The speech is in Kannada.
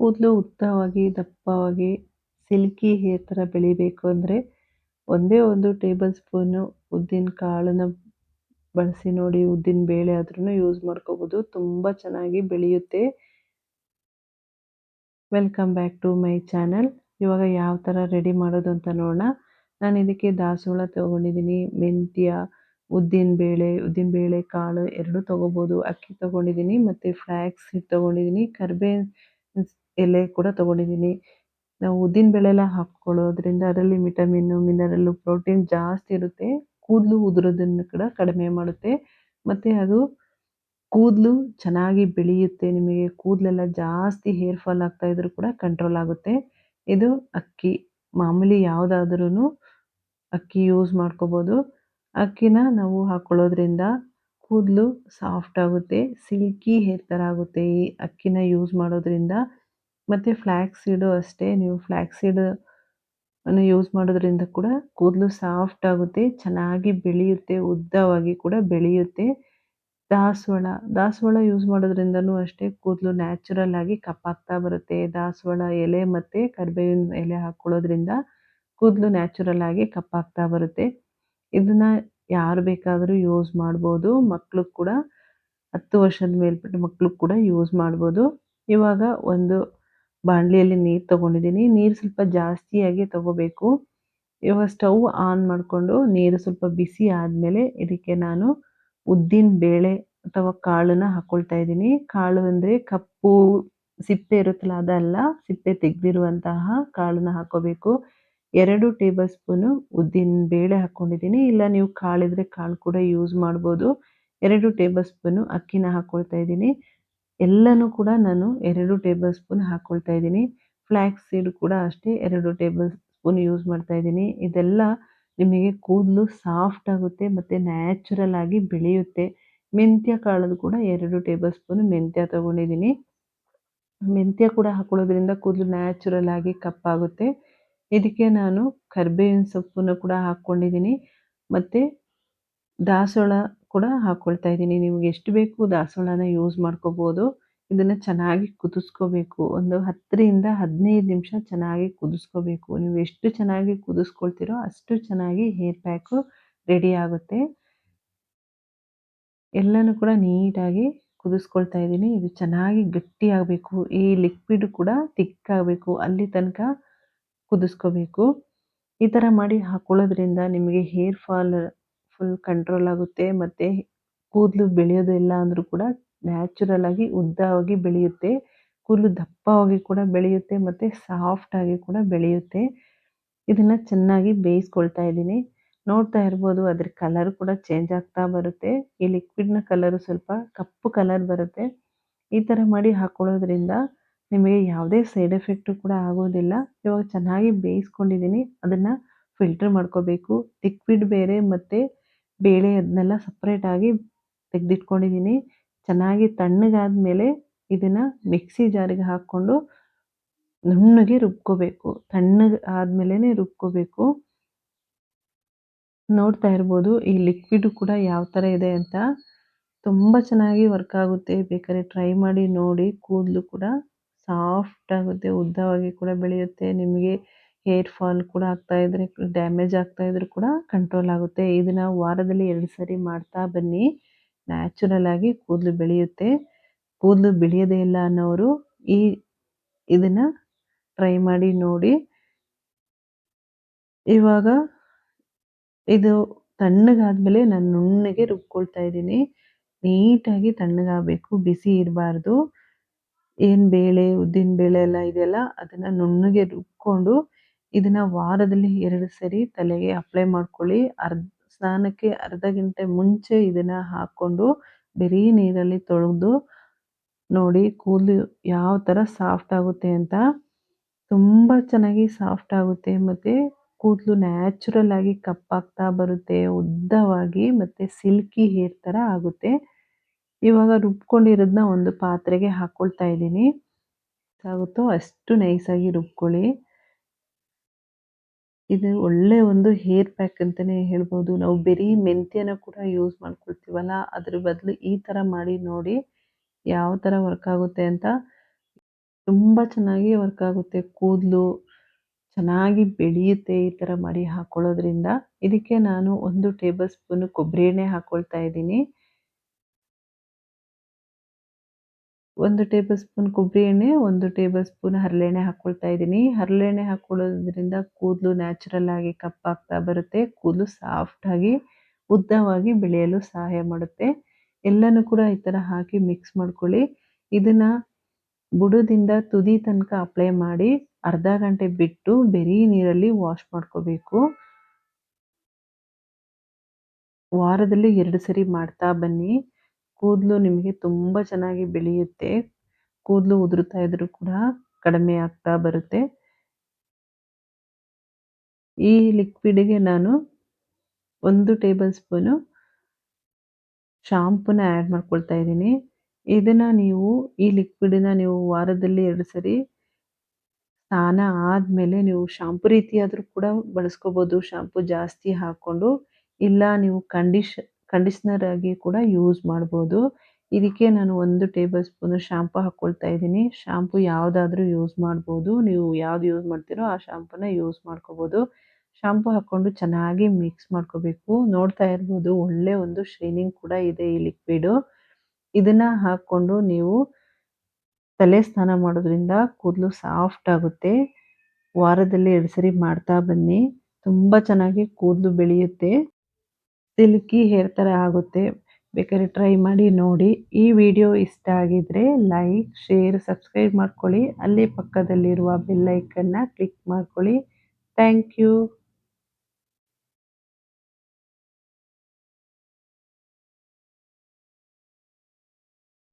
ಕೂದಲು ಉದ್ದವಾಗಿ, ದಪ್ಪವಾಗಿ, ಸಿಲ್ಕಿ ಹೇರ್ ಥರ ಬೆಳಿಬೇಕು ಅಂದರೆ ಒಂದೇ ಒಂದು ಟೇಬಲ್ ಸ್ಪೂನು ಉದ್ದಿನ ಕಾಳನ್ನ ಬಳಸಿ ನೋಡಿ. ಉದ್ದಿನ ಬೇಳೆ ಆದ್ರೂ ಯೂಸ್ ಮಾಡ್ಕೋಬೋದು. ತುಂಬ ಚೆನ್ನಾಗಿ ಬೆಳೆಯುತ್ತೆ. Welcome back to my channel. ಇವಾಗ ಯಾವ ಥರ ರೆಡಿ ಮಾಡೋದು ಅಂತ ನೋಡೋಣ. ನಾನು ಇದಕ್ಕೆ ದಾಸವಾಳ ತೊಗೊಂಡಿದ್ದೀನಿ, ಮೆಂತ್ಯ, ಉದ್ದಿನ ಬೇಳೆ ಕಾಳು ಎರಡೂ ತೊಗೋಬೋದು. ಅಕ್ಕಿ ತೊಗೊಂಡಿದ್ದೀನಿ ಮತ್ತು ಫ್ಲ್ಯಾಕ್ಸ್ ಸೀಡ್ ತೊಗೊಂಡಿದ್ದೀನಿ, ಕರಿಬೇವಿನ ಎಲೆ ಕೂಡ ತೊಗೊಂಡಿದ್ದೀನಿ. ನಾವು ಉದ್ದಿನ ಬೇಳೆ ಎಲ್ಲ ಹಾಕ್ಕೊಳ್ಳೋದ್ರಿಂದ ಅದರಲ್ಲಿ ವಿಟಮಿನ್ನು, ಮಿನರಲ್ಲು, ಪ್ರೋಟೀನ್ ಜಾಸ್ತಿ ಇರುತ್ತೆ. ಕೂದಲು ಉದುರೋದನ್ನು ಕೂಡ ಕಡಿಮೆ ಮಾಡುತ್ತೆ ಮತ್ತು ಅದು ಕೂದಲು ಚೆನ್ನಾಗಿ ಬೆಳೆಯುತ್ತೆ. ನಿಮಗೆ ಕೂದಲೆಲ್ಲ ಜಾಸ್ತಿ ಹೇರ್ ಫಾಲ್ ಆಗ್ತಾ ಇದ್ರೂ ಕೂಡ ಕಂಟ್ರೋಲ್ ಆಗುತ್ತೆ. ಇದು ಅಕ್ಕಿ, ಮಾಮೂಲಿ ಯಾವುದಾದ್ರೂ ಅಕ್ಕಿ ಯೂಸ್ ಮಾಡ್ಕೋಬೋದು. ಅಕ್ಕಿನ ನಾವು ಹಾಕ್ಕೊಳ್ಳೋದ್ರಿಂದ ಕೂದಲು ಸಾಫ್ಟ್ ಆಗುತ್ತೆ, ಸಿಲ್ಕಿ ಹೇರ್ ಥರ ಆಗುತ್ತೆ ಈ ಅಕ್ಕಿನ ಯೂಸ್ ಮಾಡೋದ್ರಿಂದ. ಮತ್ತು ಫ್ಲ್ಯಾಕ್ಸ್ ಸೀಡು ಅಷ್ಟೇ, ನೀವು ಫ್ಲ್ಯಾಕ್ಸ್ ಸೀಡನ್ನು ಯೂಸ್ ಮಾಡೋದ್ರಿಂದ ಕೂಡ ಕೂದಲು ಸಾಫ್ಟ್ ಆಗುತ್ತೆ, ಚೆನ್ನಾಗಿ ಬೆಳೆಯುತ್ತೆ, ಉದ್ದವಾಗಿ ಕೂಡ ಬೆಳೆಯುತ್ತೆ. ದಾಸವಾಳ ಯೂಸ್ ಮಾಡೋದ್ರಿಂದನೂ ಅಷ್ಟೇ ಕೂದಲು ನ್ಯಾಚುರಲ್ ಆಗಿ ಕಪ್ಪಾಗ್ತಾ ಬರುತ್ತೆ. ದಾಸವಾಳ ಎಲೆ ಮತ್ತು ಕರಿಬೇವಿನ ಎಲೆ ಹಾಕ್ಕೊಳ್ಳೋದ್ರಿಂದ ಕೂದಲು ನ್ಯಾಚುರಲ್ ಆಗಿ ಕಪ್ಪಾಗ್ತಾ ಬರುತ್ತೆ. ಇದನ್ನು ಯಾರು ಬೇಕಾದರೂ ಯೂಸ್ ಮಾಡ್ಬೋದು. ಮಕ್ಕಳು ಕೂಡ 10 ವರ್ಷದ ಮೇಲ್ಪಟ್ಟ ಮಕ್ಕಳು ಕೂಡ ಯೂಸ್ ಮಾಡ್ಬೋದು. ಇವಾಗ ಒಂದು ಬಾಣಲಿಯಲ್ಲಿ ನೀರು ತೊಗೊಂಡಿದ್ದೀನಿ. ನೀರು ಸ್ವಲ್ಪ ಜಾಸ್ತಿಯಾಗಿ ತೊಗೋಬೇಕು. ಇವಾಗ ಸ್ಟವ್ ಆನ್ ಮಾಡಿಕೊಂಡು ನೀರು ಸ್ವಲ್ಪ ಬಿಸಿ ಆದಮೇಲೆ ಇದಕ್ಕೆ ನಾನು ಉದ್ದಿನ ಬೇಳೆ ಅಥವಾ ಕಾಳನ್ನ ಹಾಕ್ಕೊಳ್ತಾ ಇದ್ದೀನಿ. ಕಾಳು ಅಂದರೆ ಕಪ್ಪು ಸಿಪ್ಪೆ ಇರುತ್ತಲ್ಲ ಅದಲ್ಲ, ಸಿಪ್ಪೆ ತೆಗೆದಿರುವಂತಹ ಕಾಳನ್ನ ಹಾಕ್ಕೋಬೇಕು. 2 ಟೇಬಲ್ ಸ್ಪೂನು ಉದ್ದಿನ ಬೇಳೆ ಹಾಕ್ಕೊಂಡಿದ್ದೀನಿ. ಇಲ್ಲ ನೀವು ಕಾಳಿದ್ರೆ ಕಾಳು ಕೂಡ ಯೂಸ್ ಮಾಡ್ಬೋದು. 2 ಟೇಬಲ್ ಸ್ಪೂನು ಅಕ್ಕಿನ ಹಾಕ್ಕೊಳ್ತಾ ಇದ್ದೀನಿ. ಎಲ್ಲನೂ ಕೂಡ ನಾನು 2 ಟೇಬಲ್ ಸ್ಪೂನ್ ಹಾಕ್ಕೊಳ್ತಾ ಇದ್ದೀನಿ. ಫ್ಲ್ಯಾಕ್ಸ್ ಸೀಡ್ ಕೂಡ ಅಷ್ಟೇ 2 ಟೇಬಲ್ ಸ್ಪೂನ್ ಯೂಸ್ ಮಾಡ್ತಾ ಇದ್ದೀನಿ. ಇದೆಲ್ಲ ನಿಮಗೆ ಕೂದಲು ಸಾಫ್ಟ್ ಆಗುತ್ತೆ ಮತ್ತು ನ್ಯಾಚುರಲ್ ಆಗಿ ಬೆಳೆಯುತ್ತೆ. ಮೆಂತ್ಯ ಕಾಳದು ಕೂಡ 2 ಟೇಬಲ್ ಸ್ಪೂನ್ ಮೆಂತ್ಯ ತೊಗೊಂಡಿದ್ದೀನಿ. ಮೆಂತ್ಯ ಕೂಡ ಹಾಕ್ಕೊಳ್ಳೋದ್ರಿಂದ ಕೂದಲು ನ್ಯಾಚುರಲ್ ಆಗಿ ಕಪ್ಪಾಗುತ್ತೆ. ಇದಕ್ಕೆ ನಾನು ಕರಿಬೇವಿನ ಸೊಪ್ಪನ್ನು ಕೂಡ ಹಾಕ್ಕೊಂಡಿದ್ದೀನಿ ಮತ್ತು ದಾಸವಾಳ ಕೂಡ ಹಾಕ್ಕೊಳ್ತಾ ಇದ್ದೀನಿ. ನಿಮ್ಗೆ ಎಷ್ಟು ಬೇಕು ದಾಸವಾಳನ ಯೂಸ್ ಮಾಡ್ಕೋಬೋದು. ಇದನ್ನು ಚೆನ್ನಾಗಿ ಕುದಿಸ್ಕೋಬೇಕು. ಒಂದು 10ರಿಂದ 15 ನಿಮಿಷ ಚೆನ್ನಾಗಿ ಕುದಿಸ್ಕೋಬೇಕು. ನೀವು ಎಷ್ಟು ಚೆನ್ನಾಗಿ ಕುದಿಸ್ಕೊಳ್ತೀರೋ ಅಷ್ಟು ಚೆನ್ನಾಗಿ ಹೇರ್ ಪ್ಯಾಕು ರೆಡಿ ಆಗುತ್ತೆ. ಎಲ್ಲನೂ ಕೂಡ ನೀಟಾಗಿ ಕುದಿಸ್ಕೊಳ್ತಾ ಇದ್ದೀನಿ. ಇದು ಚೆನ್ನಾಗಿ ಗಟ್ಟಿಯಾಗಬೇಕು. ಈ ಲಿಕ್ವಿಡ್ ಕೂಡ ತಿಕ್ಕಾಗಬೇಕು, ಅಲ್ಲಿ ತನಕ ಕುದಿಸ್ಕೋಬೇಕು. ಈ ಥರ ಮಾಡಿ ಹಾಕ್ಕೊಳ್ಳೋದ್ರಿಂದ ನಿಮಗೆ ಹೇರ್ ಫಾಲ್ ಫುಲ್ ಕಂಟ್ರೋಲ್ ಆಗುತ್ತೆ ಮತ್ತು ಕೂದಲು ಬೆಳೆಯೋದಿಲ್ಲ ಅಂದರೂ ಕೂಡ ನ್ಯಾಚುರಲ್ ಆಗಿ ಉದ್ದವಾಗಿ ಬೆಳೆಯುತ್ತೆ. ಕೂದಲು ದಪ್ಪವಾಗಿ ಕೂಡ ಬೆಳೆಯುತ್ತೆ ಮತ್ತು ಸಾಫ್ಟಾಗಿ ಕೂಡ ಬೆಳೆಯುತ್ತೆ. ಇದನ್ನು ಚೆನ್ನಾಗಿ ಬೇಯಿಸ್ಕೊಳ್ತಾ ಇದ್ದೀನಿ. ನೋಡ್ತಾ ಇರ್ಬೋದು ಅದ್ರ ಕಲರ್ ಕೂಡ ಚೇಂಜ್ ಆಗ್ತಾ ಬರುತ್ತೆ. ಈ ಲಿಕ್ವಿಡ್ನ ಕಲರು ಸ್ವಲ್ಪ ಕಪ್ಪು ಕಲರ್ ಬರುತ್ತೆ. ಈ ಥರ ಮಾಡಿ ಹಾಕ್ಕೊಳ್ಳೋದ್ರಿಂದ ನಿಮಗೆ ಯಾವುದೇ ಸೈಡ್ ಎಫೆಕ್ಟು ಕೂಡ ಆಗೋದಿಲ್ಲ. ಇವಾಗ ಚೆನ್ನಾಗಿ ಬೇಯಿಸ್ಕೊಂಡಿದ್ದೀನಿ. ಅದನ್ನು ಫಿಲ್ಟರ್ ಮಾಡ್ಕೋಬೇಕು. ಲಿಕ್ವಿಡ್ ಬೇರೆ ಮತ್ತು ಬೇಳೆ ಅದನ್ನೆಲ್ಲ ಸಪ್ರೇಟಾಗಿ ತೆಗೆದಿಟ್ಕೊಂಡಿದ್ದೀನಿ. ಚೆನ್ನಾಗಿ ತಣ್ಣಗಾದ್ಮೇಲೆ ಇದನ್ನು ಮಿಕ್ಸಿ ಜಾರಿಗೆ ಹಾಕ್ಕೊಂಡು ನುಣ್ಣಗೆ ರುಬ್ಕೋಬೇಕು. ತಣ್ಣಗೆ ಆದ್ಮೇಲೆ ರುಬ್ಕೋಬೇಕು. ನೋಡ್ತಾ ಇರ್ಬೋದು ಈ ಲಿಕ್ವಿಡ್ ಕೂಡ ಯಾವ ಥರ ಇದೆ ಅಂತ. ತುಂಬ ಚೆನ್ನಾಗಿ ವರ್ಕ್ ಆಗುತ್ತೆ. ಬೇಕಾದ್ರೆ ಟ್ರೈ ಮಾಡಿ ನೋಡಿ. ಕೂದಲು ಕೂಡ ಸಾಫ್ಟ್ ಆಗುತ್ತೆ, ಉದ್ದವಾಗಿ ಕೂಡ ಬೆಳೆಯುತ್ತೆ. ನಿಮಗೆ ಹೇರ್ ಫಾಲ್ ಕೂಡ ಆಗ್ತಾ ಇದ್ದರೆ, ಡ್ಯಾಮೇಜ್ ಆಗ್ತಾ ಇದ್ರೂ ಕೂಡ ಕಂಟ್ರೋಲ್ ಆಗುತ್ತೆ. ಇದನ್ನು ವಾರದಲ್ಲಿ 2 ಸರಿ ಮಾಡ್ತಾ ಬನ್ನಿ. ನ್ಯಾಚುರಲ್ ಆಗಿ ಕೂದಲು ಬೆಳೆಯುತ್ತೆ. ಕೂದಲು ಬೆಳೆಯೋದೇ ಇಲ್ಲ ಅನ್ನೋರು ಇದನ್ನು ಟ್ರೈ ಮಾಡಿ ನೋಡಿ. ಇವಾಗ ಇದು ತಣ್ಣಗಾದ್ಮೇಲೆ ನಾನು ನುಣ್ಣಗೆ ರುಬ್ಕೊಳ್ತಾ ಇದ್ದೀನಿ. ನೀಟಾಗಿ ತಣ್ಣಗಾಗಬೇಕು, ಬಿಸಿ ಇರಬಾರ್ದು. ಏನು ಬೇಳೆ, ಉದ್ದಿನ ಬೇಳೆ ಎಲ್ಲ ಇದೆಯಲ್ಲ ಅದನ್ನು ನುಣ್ಣಗೆ ರುಬ್ಕೊಂಡು ಇದನ್ನು ವಾರದಲ್ಲಿ 2 ಸರಿ ತಲೆಗೆ ಅಪ್ಲೈ ಮಾಡ್ಕೊಳ್ಳಿ. ಸ್ನಾನಕ್ಕೆ ಅರ್ಧ ಗಂಟೆ ಮುಂಚೆ ಇದನ್ನು ಹಾಕ್ಕೊಂಡು ಬರೀ ನೀರಲ್ಲಿ ತೊಳೆದು ನೋಡಿ ಕೂದಲು ಯಾವ ಥರ ಸಾಫ್ಟ್ ಆಗುತ್ತೆ ಅಂತ. ತುಂಬ ಚೆನ್ನಾಗಿ ಸಾಫ್ಟ್ ಆಗುತ್ತೆ ಮತ್ತು ಕೂದಲು ನ್ಯಾಚುರಲ್ ಆಗಿ ಕಪ್ಪಾಗ್ತಾ ಬರುತ್ತೆ, ಉದ್ದವಾಗಿ ಮತ್ತು ಸಿಲ್ಕಿ ಹೇರ್ ಥರ ಆಗುತ್ತೆ. ಇವಾಗ ರುಬ್ಕೊಂಡಿರೋದನ್ನ ಒಂದು ಪಾತ್ರೆಗೆ ಹಾಕ್ಕೊಳ್ತಾ ಇದ್ದೀನಿ. ಎಷ್ಟಾಗುತ್ತೋ ಅಷ್ಟು ನೈಸಾಗಿ ರುಬ್ಕೊಳ್ಳಿ. ಇದು ಒಳ್ಳೆ ಒಂದು ಹೇರ್ ಪ್ಯಾಕ್ ಅಂತಲೇ ಹೇಳ್ಬೋದು. ನಾವು ಬರೀ ಮೆಂತ್ಯನ ಕೂಡ ಯೂಸ್ ಮಾಡ್ಕೊಳ್ತೀವಲ್ಲ, ಅದ್ರ ಬದಲು ಈ ಥರ ಮಾಡಿ ನೋಡಿ ಯಾವ ಥರ ವರ್ಕ್ ಆಗುತ್ತೆ ಅಂತ. ತುಂಬ ಚೆನ್ನಾಗಿ ವರ್ಕ್ ಆಗುತ್ತೆ. ಕೂದಲು ಚೆನ್ನಾಗಿ ಬೆಳೆಯುತ್ತೆ ಈ ಥರ ಮಾಡಿ ಹಾಕೊಳ್ಳೋದ್ರಿಂದ. ಇದಕ್ಕೆ ನಾನು 1 ಟೇಬಲ್ ಸ್ಪೂನ್ ಕೊಬ್ಬರಿ ಎಣ್ಣೆ ಹಾಕ್ಕೊಳ್ತಾ ಇದ್ದೀನಿ. 1 ಟೇಬಲ್ ಸ್ಪೂನ್ ಕೊಬ್ಬರಿ ಎಣ್ಣೆ, 1 ಟೇಬಲ್ ಸ್ಪೂನ್ ಹರಳೆಣ್ಣೆ ಹಾಕ್ಕೊಳ್ತಾ ಇದ್ದೀನಿ. ಹರಳೆಣ್ಣೆ ಹಾಕ್ಕೊಳ್ಳೋದ್ರಿಂದ ಕೂದಲು ನ್ಯಾಚುರಲ್ ಆಗಿ ಕಪ್ಪಾಗ್ತಾ ಬರುತ್ತೆ. ಕೂದಲು ಸಾಫ್ಟ್ ಆಗಿ, ಉದ್ದವಾಗಿ ಬೆಳೆಯಲು ಸಹಾಯ ಮಾಡುತ್ತೆ. ಎಲ್ಲನೂ ಕೂಡ ಈ ಥರ ಹಾಕಿ ಮಿಕ್ಸ್ ಮಾಡ್ಕೊಳ್ಳಿ. ಇದನ್ನ ಬುಡದಿಂದ ತುದಿ ತನಕ ಅಪ್ಲೈ ಮಾಡಿ ಅರ್ಧ ಗಂಟೆ ಬಿಟ್ಟು ಬರೀ ನೀರಲ್ಲಿ ವಾಶ್ ಮಾಡ್ಕೋಬೇಕು. ವಾರದಲ್ಲಿ 2 ಸರಿ ಮಾಡ್ತಾ ಬನ್ನಿ. ಕೂದಲು ನಿಮಗೆ ತುಂಬ ಚೆನ್ನಾಗಿ ಬೆಳೆಯುತ್ತೆ. ಕೂದಲು ಉದುರುತ್ತಾ ಇದ್ರೂ ಕೂಡ ಕಡಿಮೆ ಆಗ್ತಾ ಬರುತ್ತೆ. ಈ ಲಿಕ್ವಿಡ್‌ಗೆ ನಾನು 1 ಟೇಬಲ್ ಸ್ಪೂನು ಶಾಂಪೂನ ಆಡ್ ಮಾಡ್ಕೊಳ್ತಾ ಇದ್ದೀನಿ. ಇದನ್ನ ನೀವು ಈ ಲಿಕ್ವಿಡನ್ನ ನೀವು ವಾರದಲ್ಲಿ 2 ಸರಿ ಸ್ನಾನ ಆದ್ಮೇಲೆ ನೀವು ಶಾಂಪೂ ರೀತಿಯಾದ್ರೂ ಕೂಡ ಬಳಸ್ಕೋಬೋದು. ಶಾಂಪೂ ಜಾಸ್ತಿ ಹಾಕ್ಕೊಂಡು, ಇಲ್ಲ ನೀವು ಕಂಡೀಷನರ್ ಆಗಿ ಕೂಡ ಯೂಸ್ ಮಾಡ್ಬೋದು. ಇದಕ್ಕೆ ನಾನು 1 ಟೇಬಲ್ ಸ್ಪೂನ್ ಶಾಂಪೂ ಹಾಕ್ಕೊಳ್ತಾ ಇದ್ದೀನಿ. ಶಾಂಪೂ ಯಾವುದಾದ್ರೂ ಯೂಸ್ ಮಾಡ್ಬೋದು. ನೀವು ಯಾವ್ದು ಯೂಸ್ ಮಾಡ್ತೀರೋ ಆ ಶಾಂಪೂನ ಯೂಸ್ ಮಾಡ್ಕೋಬೋದು. ಶಾಂಪೂ ಹಾಕ್ಕೊಂಡು ಚೆನ್ನಾಗಿ ಮಿಕ್ಸ್ ಮಾಡ್ಕೋಬೇಕು. ನೋಡ್ತಾ ಇರ್ಬೋದು ಒಳ್ಳೆ ಒಂದು ಶೈನಿಂಗ್ ಕೂಡ ಇದೆ ಈ ಲಿಕ್ವಿಡು. ಇದನ್ನ ಹಾಕ್ಕೊಂಡು ನೀವು ತಲೆ ಸ್ನಾನ ಮಾಡೋದ್ರಿಂದ ಕೂದಲು ಸಾಫ್ಟ್ ಆಗುತ್ತೆ. ವಾರದಲ್ಲಿ 2 ಸರಿ ಮಾಡ್ತಾ ಬನ್ನಿ. ತುಂಬ ಚೆನ್ನಾಗಿ ಕೂದಲು ಬೆಳೆಯುತ್ತೆ. ಸಿಲ್ಕಿ ಹೇರ್ ಥರ ಆಗುತ್ತೆ. ಬೇಕಾದ್ರೆ ಟ್ರೈ ಮಾಡಿ ನೋಡಿ. ಈ ವಿಡಿಯೋ ಇಷ್ಟ ಆಗಿದ್ರೆ ಲೈಕ್, ಶೇರ್, ಸಬ್ಸ್ಕ್ರೈಬ್ ಮಾಡ್ಕೊಳ್ಳಿ. ಅಲ್ಲೇ ಪಕ್ಕದಲ್ಲಿರುವ ಬೆಲ್ ಐಕನ್ನ ಕ್ಲಿಕ್ ಮಾಡ್ಕೊಳ್ಳಿ. Thank you.